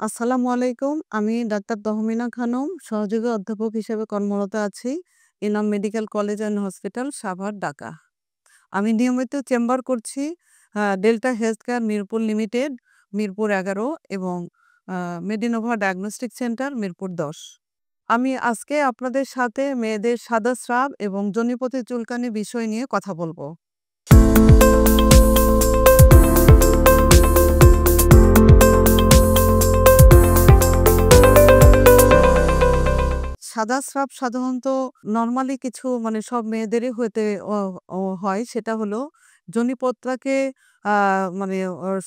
আসসালামু আলাইকুম। আমি ডাক্তার তহমিনা খানম, সহযোগী অধ্যাপক হিসেবে কর্মরত আছি Enam medical college and hospital, Savar, Dhaka. আমি নিয়মিত চেম্বার করছি delta health care Mirpur limited, Mirpur ১১ এবং মেডিনোভা ডায়াগনস্টিক সেন্টার, মিরপুর ১০। আমি আজকে আপনাদের সাথে মেয়েদের সাদা স্রাব এবং যোনিপথে চুলকানি বিষয় নিয়ে কথা বলব। সাদা স্রাব সাধারণত নরমালি কিছু সব মেয়েদেরই হতে অ অ হয়। সেটা হলো যোনিপথটাকে আ মানে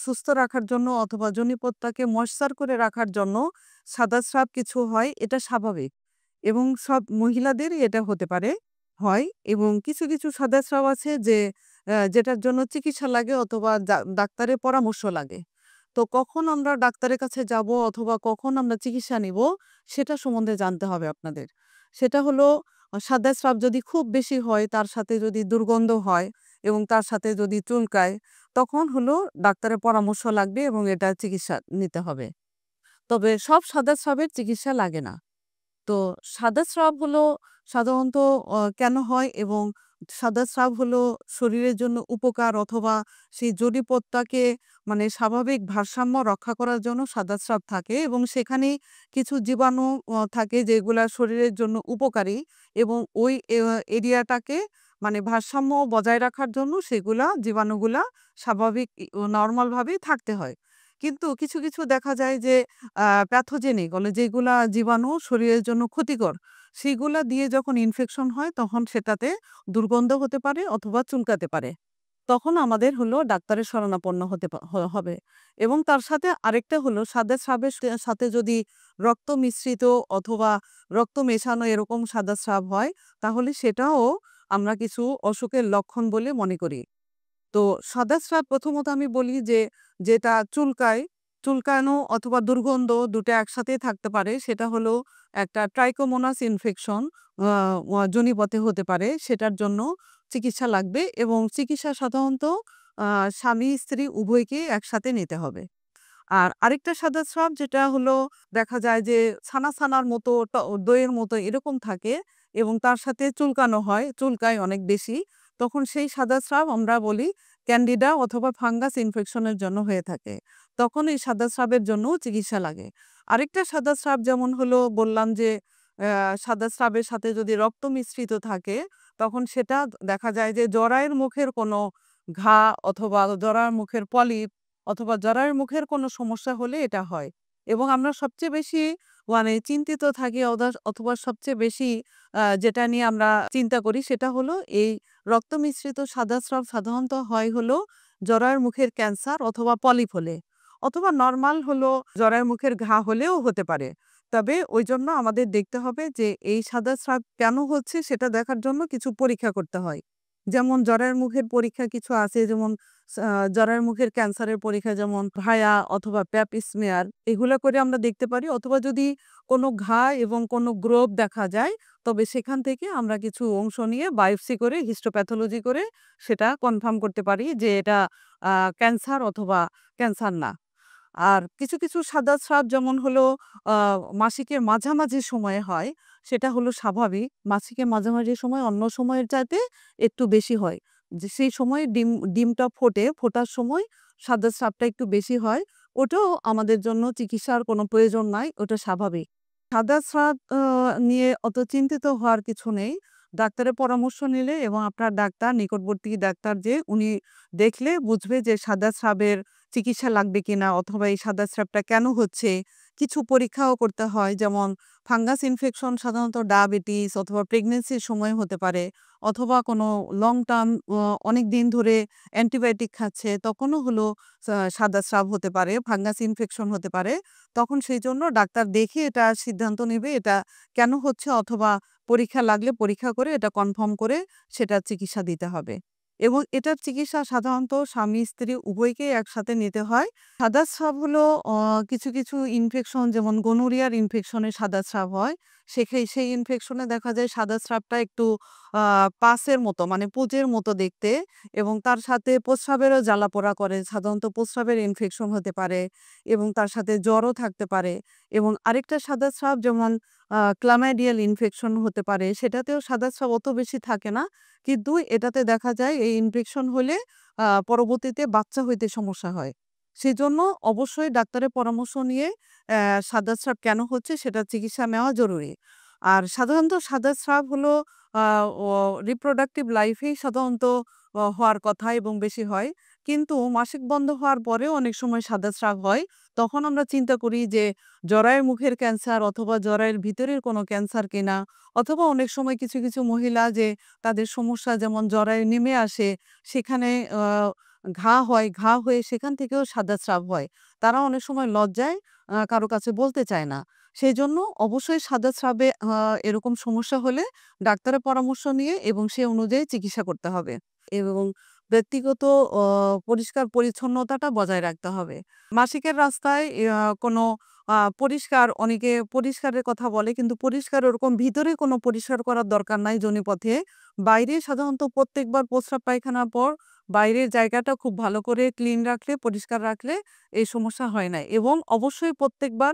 সুস্থ রাখার জন্য অথবা যোনিপথটাকে ময়েশ্চার করে রাখার জন্য সাদা স্রাব কিছু হয়। এটা স্বাভাবিক এবং সব মহিলাদেরই এটা হতে পারে, হয়। এবং কিছু, কিছু সাদা স্রাব আছে যেটার জন্য চিকিৎসা লাগে অথবা ডাক্তারের পরামর্শ লাগে। তো কখন আমরা ডাক্তারের কাছে যাব অথবা কখন আমরা চিকিৎসা নিব সেটা সম্বন্ধে জানতে হবে আপনাদের। সেটা হলো সাদা স্রাব যদি খুব বেশি হয়, তার সাথে যদি দুর্গন্ধ হয় এবং তার সাথে যদি চুলকায়, তখন হলো ডাক্তারের পরামর্শ লাগবে এবং এটা চিকিৎসা নিতে হবে। তবে সব সাদা স্রাবের চিকিৎসা লাগে না। তো সাদা স্রাব হলো সাধারণত কেন হয় এবং সাদা স্রাব হলো শরীরের জন্য উপকার অথবা সেই জড়িপথটাকে স্বাভাবিক ভারসাম্য রক্ষা করার জন্য সাদা স্রাব থাকে এবং সেখানে কিছু জীবাণু থাকে যেগুলা শরীরের জন্য উপকারী এবং ওই এরিয়াটাকে ভারসাম্য বজায় রাখার জন্য সেগুলা জীবাণুগুলা স্বাভাবিক নর্মালভাবেই থাকতে হয়। কিন্তু কিছু, কিছু দেখা যায় যে প্যাথোজেনিক যেগুলা জীবাণু শরীরের জন্য ক্ষতিকর, সেগুলা দিয়ে যখন ইনফেকশন হয় তখন সেটাতে দুর্গন্ধ হতে পারে অথবা চুলকাতে পারে। তখন আমাদের হলো ডাক্তারের শরণাপন্ন হতে হবে এবং তার সাথে আরেকটা হলো সাদা স্রাবের সাথে যদি রক্ত মিশ্রিত অথবা রক্ত মেশানো এরকম সাদা স্রাব হয়, তাহলে সেটাও আমরা কিছু অসুখের লক্ষণ বলে মনে করি। তো সাদা স্রাব প্রথমত আমি বলি যেটা চুলকায়, চুলকানো অথবা দুর্গন্ধ দুটো একসাথেই থাকতে পারে। সেটা হলো একটা ট্রাইকোমোনাস ইনফেকশন, যোনিপথে হতে পারে। সেটার জন্য চিকিৎসা লাগবে এবং চিকিৎসা সাধারণত স্বামী-স্ত্রী উভয়কেই একসাথে নিতে হবে। আর আরেকটা সাদা স্রাব যেটা হলো দেখা যায় যে ছানা, ছানার মতো দইয়ের মতো এরকম থাকে এবং তার সাথে চুলকানো হয়, চুলকায় অনেক বেশি। তখন সেই সাদা স্রাব আমরা বলি ক্যান্ডিডা অথবা ফাঙ্গাস ইনফেকশনের জন্য হয়ে থাকে। তখন এই সাদা স্রাবের জন্যও চিকিৎসা লাগে। আরেকটা সাদা স্রাব যেমন হলো বললাম যে সাদা স্রাবের সাথে যদি রক্ত মিশ্রিত থাকে, তখন সেটা দেখা যায় যে জরায়ুর মুখের কোনো ঘা অথবা জরায়ুর মুখের পলিপ অথবা জরায়ুর মুখের কোনো সমস্যা হলে এটা হয় এবং আমরা সবচেয়ে বেশি চিন্তিত থাকি অথবা সবচেয়ে বেশি যেটা নিয়ে আমরা চিন্তা করি সেটা হলো এই রক্ত মিশ্রিত সাদা স্রাব সাধারণত হয় হলো জরায়ুর মুখের ক্যান্সার অথবা পলিপ হলে অথবা নর্মাল হলো জরায়ুর মুখের ঘা হলেও হতে পারে। তবে ওই জন্য আমাদের দেখতে হবে যে এই সাদা স্রাব কেন হচ্ছে সেটা দেখার জন্য কিছু পরীক্ষা করতে হয়। যেমন জরায়ুর মুখের পরীক্ষা কিছু আছে, যেমন জরায়ুর মুখের ক্যান্সারের পরীক্ষা, যেমন ভায়া অথবা প্যাপ স্মিয়ার, এগুলা করে আমরা দেখতে পারি। অথবা যদি কোনো ঘা এবং কোনো গ্রোথ দেখা যায়, তবে সেখান থেকে আমরা কিছু অংশ নিয়ে বায়োপসি করে হিস্টোপ্যাথোলজি করে সেটা কনফার্ম করতে পারি যে এটা ক্যান্সার অথবা ক্যান্সার না। আর কিছু, কিছু সাদা স্রাব যেমন হলো আ মাসিকের মাঝামাঝি সময়ে হয়, সেটা হলো স্বাভাবিক। মাসিকের মাঝামাঝি সময় অন্য সময়ের চাইতে একটু বেশি হয়। যে সেই সময় ডিমটা ফোটে, ফোটার সময় সাদা স্রাবটা একটু বেশি হয়। ওটাও আমাদের জন্য চিকিৎসার কোনো প্রয়োজন নাই, ওটা স্বাভাবিক। সাদা স্রাব নিয়ে অত চিন্তিত হওয়ার কিছু নেই। ডাক্তারের পরামর্শ নিলে এবং আপনার ডাক্তার, নিকটবর্তী ডাক্তার যে উনি দেখলে বুঝবে যে সাদা স্রাবের চিকিৎসা লাগবে কিনা অথবা এই সাদা স্রাবটা কেন হচ্ছে। কিছু পরীক্ষাও করতে হয়, যেমন ফাঙ্গাস ইনফেকশন সাধারণত ডায়াবেটিস অথবা প্রেগন্যান্সির সময় হতে পারে অথবা কোনো লং টার্ম অনেক দিন ধরে অ্যান্টিবায়োটিক খাচ্ছে তখনও হলো সাদা স্রাব হতে পারে, ফাঙ্গাস ইনফেকশন হতে পারে। তখন সেইজন্য ডাক্তার দেখে এটা সিদ্ধান্ত নেবে এটা কেন হচ্ছে অথবা পরীক্ষা লাগলে পরীক্ষা করে এটা কনফার্ম করে সেটার চিকিৎসা দিতে হবে। এবং এটার চিকিৎসা সাধারণত স্বামী-স্ত্রী উভয়কেই একসাথে নিতে হয়। সাদা স্রাব হলো কিছু ইনফেকশন যেমন গনোরিয়ার ইনফেকশনে সাদা স্রাব হয়। সেই ইনফেকশনে দেখা যায় সাদা স্রাবটা একটু আ পাসের মতো মানে পুঁজের মতো দেখতে এবং তার সাথে প্রস্রাবেরও জ্বালাপোড়া করে। সাধারণত প্রস্রাবের ইনফেকশন হতে পারে এবং তার সাথে জ্বরও থাকতে পারে এবং আরেকটা সাদা স্রাব যেমন ক্লামাইডিয়াল ইনফেকশন হতে পারে। সেটাতেও সাদা স্রাব অত বেশি থাকে না। কিন্তু এটাতে দেখা যায় এই ইনফেকশন হলে পরবর্তীতে বাচ্চা হইতে সমস্যা হয়। সেজন্য অবশ্যই ডাক্তারের পরামর্শ নিয়ে সাদা স্রাব কেন হচ্ছে সেটার চিকিৎসা নেওয়া জরুরি। আর সাধারণত সাদা স্রাব হলো আ ও রিপ্রোডাক্টিভ লাইফেই সাধারণত হওয়ার কথা এবং বেশি হয়। কিন্তু মাসিক বন্ধ হওয়ার পরেও অনেক সময় সাদা স্রাব হয়। তখন আমরা চিন্তা করি যে জরায়ুর মুখের ক্যান্সার অথবা জরায়ুর ভিতরের কোনো ক্যান্সার কিনা অথবা অনেক সময় কিছু মহিলা যে তাদের সমস্যা যেমন জরায়ু নেমে আসে সেখানে ঘা হয়, ঘা হয়ে সেখান থেকেও সাদা স্রাব হয়। তারা অনেক সময় লজ্জায় কারো কাছে বলতে চায় না। সেজন্য অবশ্যই সাদা স্রাবে এরকম সমস্যা হলে ডাক্তারের পরামর্শ নিয়ে এবং সে অনুযায়ী চিকিৎসা করতে হবে এবং ব্যক্তিগত অ পরিষ্কার পরিচ্ছন্নতাটা বজায় রাখতে হবে। মাসিকের রাস্তায় কোনো অনেকে পরিষ্কারের কথা বলে কিন্তু পরিষ্কার ওরকম ভিতরে কোনো পরিষ্কার করার দরকার নাই যোনিপথে। বাইরে সাধারণত প্রত্যেকবার প্রস্রাব পায়খানার পর বাইরের জায়গাটা খুব ভালো করে ক্লিন রাখলে, পরিষ্কার রাখলে এই সমস্যা হয় না এবং অবশ্যই প্রত্যেকবার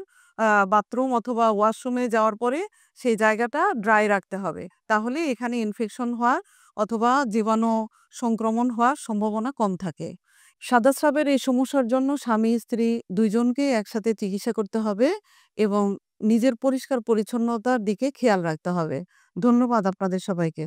বাথরুম অথবা ওয়াশরুমে যাওয়ার পরে সেই জায়গাটা ড্রাই রাখতে হবে। তাহলে এখানে ইনফেকশন হওয়ার অথবা জীবাণু সংক্রমণ হওয়ার সম্ভাবনা কম থাকে। সাদা স্রাবের এই সমস্যার জন্য স্বামী-স্ত্রী ২ জনকেই একসাথে চিকিৎসা করতে হবে এবং নিজের পরিষ্কার পরিচ্ছন্নতার দিকে খেয়াল রাখতে হবে। ধন্যবাদ আপনাদের সবাইকে।